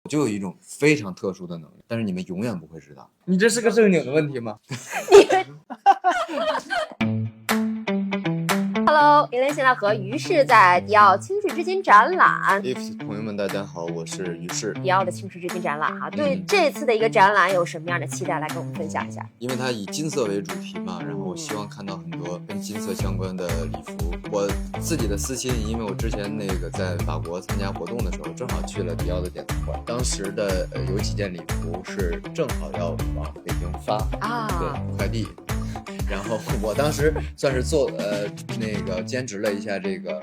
就有一种非常特殊的能力，但是你们永远不会知道。你这是个正经的问题吗？Hello，因为现在和于适在迪奥青史至今展览。朋友们，大家好，我是于适。迪奥的青史至今展览哈，对这次的一个展览有什么样的期待？来跟我们分享一下。因为它以金色为主题嘛，然后我希望看到很多跟金色相关的礼服。我自己的私心，因为我之前在法国参加活动的时候，正好去了迪奥的典藏馆，当时的有几件礼服是正好要往北京发对快递。然后我当时算是兼职了一下这个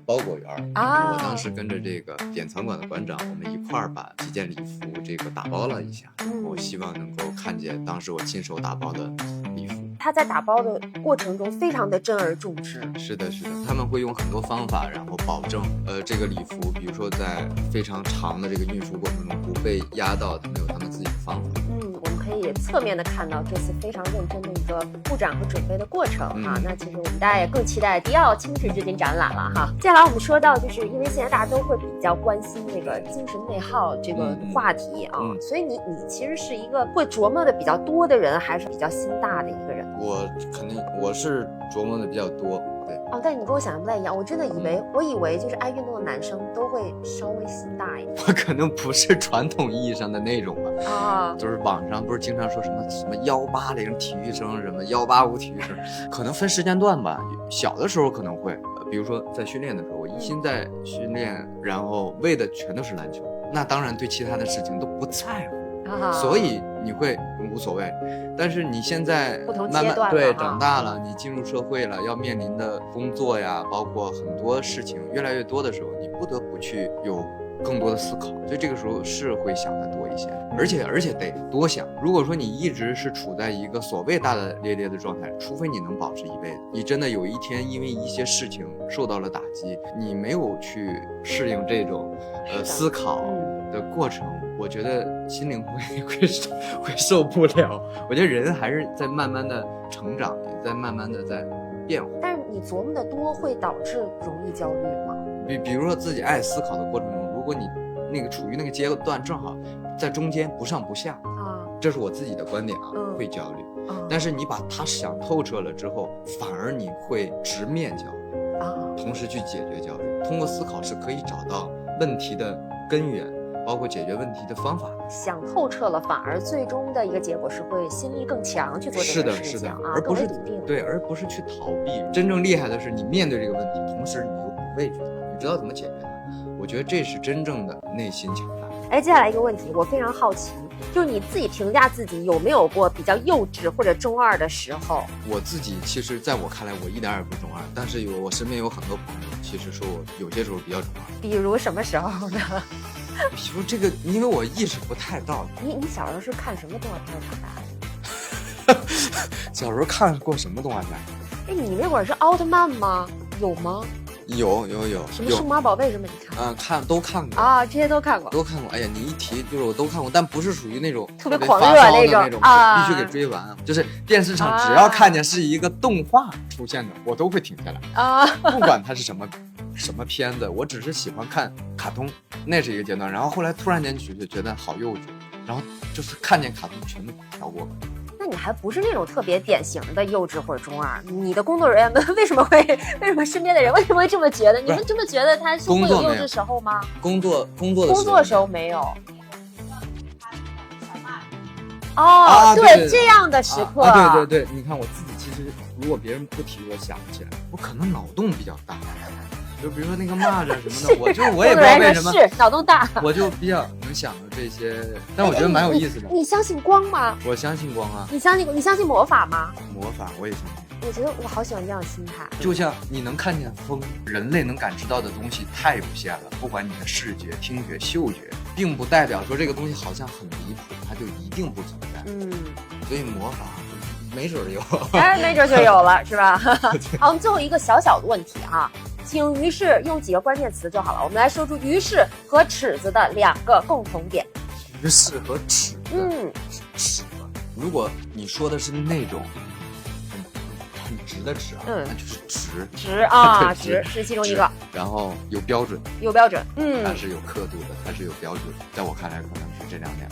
包裹员我当时跟着这个典藏馆的馆长，我们一块儿把几件礼服打包了一下，我希望能够看见当时我亲手打包的礼服。他在打包的过程中非常的珍而重之。是的，他们会用很多方法，然后保证这个礼服，比如说在非常长的这个运输过程中不被压到，他们有他们自己的方法。我们可以侧面的看到这次非常认真的一个布展和准备的过程哈。那其实我们大家也更期待迪奥青史至今展览了哈。接下来我们说到，就是因为现在大家都会比较关心这个精神内耗这个话题啊，所以你其实是一个会琢磨的比较多的人，还是比较心大的一个人？我是琢磨的比较多。对但是你跟我想象不太一样，我以为就是爱运动的男生都会稍微心大一点。我可能不是传统意义上的那种吧。就是网上不是经常说什么180体育生，什么185体育生，可能分时间段吧。小的时候可能会，比如说在训练的时候，我一心在训练，然后为的全都是篮球，那当然对其他的事情都不在乎，所以你会无所谓。但是你现在慢慢长大了，你进入社会了，要面临的工作呀，包括很多事情越来越多的时候，你不得不去有更多的思考，所以这个时候是会想得多一些，而且得多想。如果说你一直是处在一个所谓大大咧咧的状态，除非你能保持一辈子，你真的有一天因为一些事情受到了打击，你没有去适应这种思考的过程，我觉得心灵会受不了。我觉得人还是在慢慢的成长，也在慢慢的在变化。但是你琢磨的多会导致容易焦虑吗？比如说自己爱思考的过程中，如果你处于那个阶段正好在中间不上不下这是我自己的观点会焦虑。但是你把它想透彻了之后，反而你会直面焦虑同时去解决焦虑。通过思考是可以找到问题的根源，包括解决问题的方法。想透彻了，反而最终的一个结果是会心力更强去做这件事情而不是笃定。对，而不是去逃避。真正厉害的是你面对这个问题，同时你又不畏惧它，你知道怎么解决它。我觉得这是真正的内心强大。接下来一个问题，我非常好奇，就是你自己评价自己有没有过比较幼稚或者中二的时候？我自己其实在我看来我一点也不中二，但是我身边有很多朋友其实说我有些时候比较中二。比如什么时候呢？比如这个，因为我意识不太到。你小时候是看什么动画片长大的？小时候看过什么动画片？你那会儿是奥特曼吗？有吗？有。什么数码宝贝什么你看？都看过这些都看过。哎呀，你一提就是我都看过，但不是属于那种特别狂热那种必须给追完。就是电视上只要看见是一个动画出现的，我都会停下来不管它是什么片子，我只是喜欢看卡通，那是一个阶段。然后后来突然间就觉得好幼稚，然后就是看见卡通全都跳过。那你还不是那种特别典型的幼稚或者中二？你的工作人员们为什么身边的人为什么会这么觉得？你们这么觉得他是会有幼稚时候吗？工作的时候没有。对，这样的时刻。对，你看我自己其实如果别人不提我想不起来，我可能脑洞比较大。就比如说那个蚂蚱什么的，我也不知道为什么是脑洞大，我就比较能想到这些，但我觉得蛮有意思的。你相信光吗？我相信光啊。你相信魔法吗？魔法我也相信。我觉得我好喜欢这样的心态。就像你能看见风，人类能感知到的东西太有限了，不管你的视觉、听觉、嗅觉，并不代表说这个东西好像很离谱，它就一定不存在。所以魔法没准有，没准就有了，是吧？好，我们最后一个小小的问题请于适用几个关键词就好了。我们来说出于适和尺子的2个共同点。于适和尺子，尺子。如果你说的是那种很直的直啊，那就是直直啊，直是其中一个。然后有标准，有标准，它是有刻度的，它是有标准。在我看来，可能是这2点。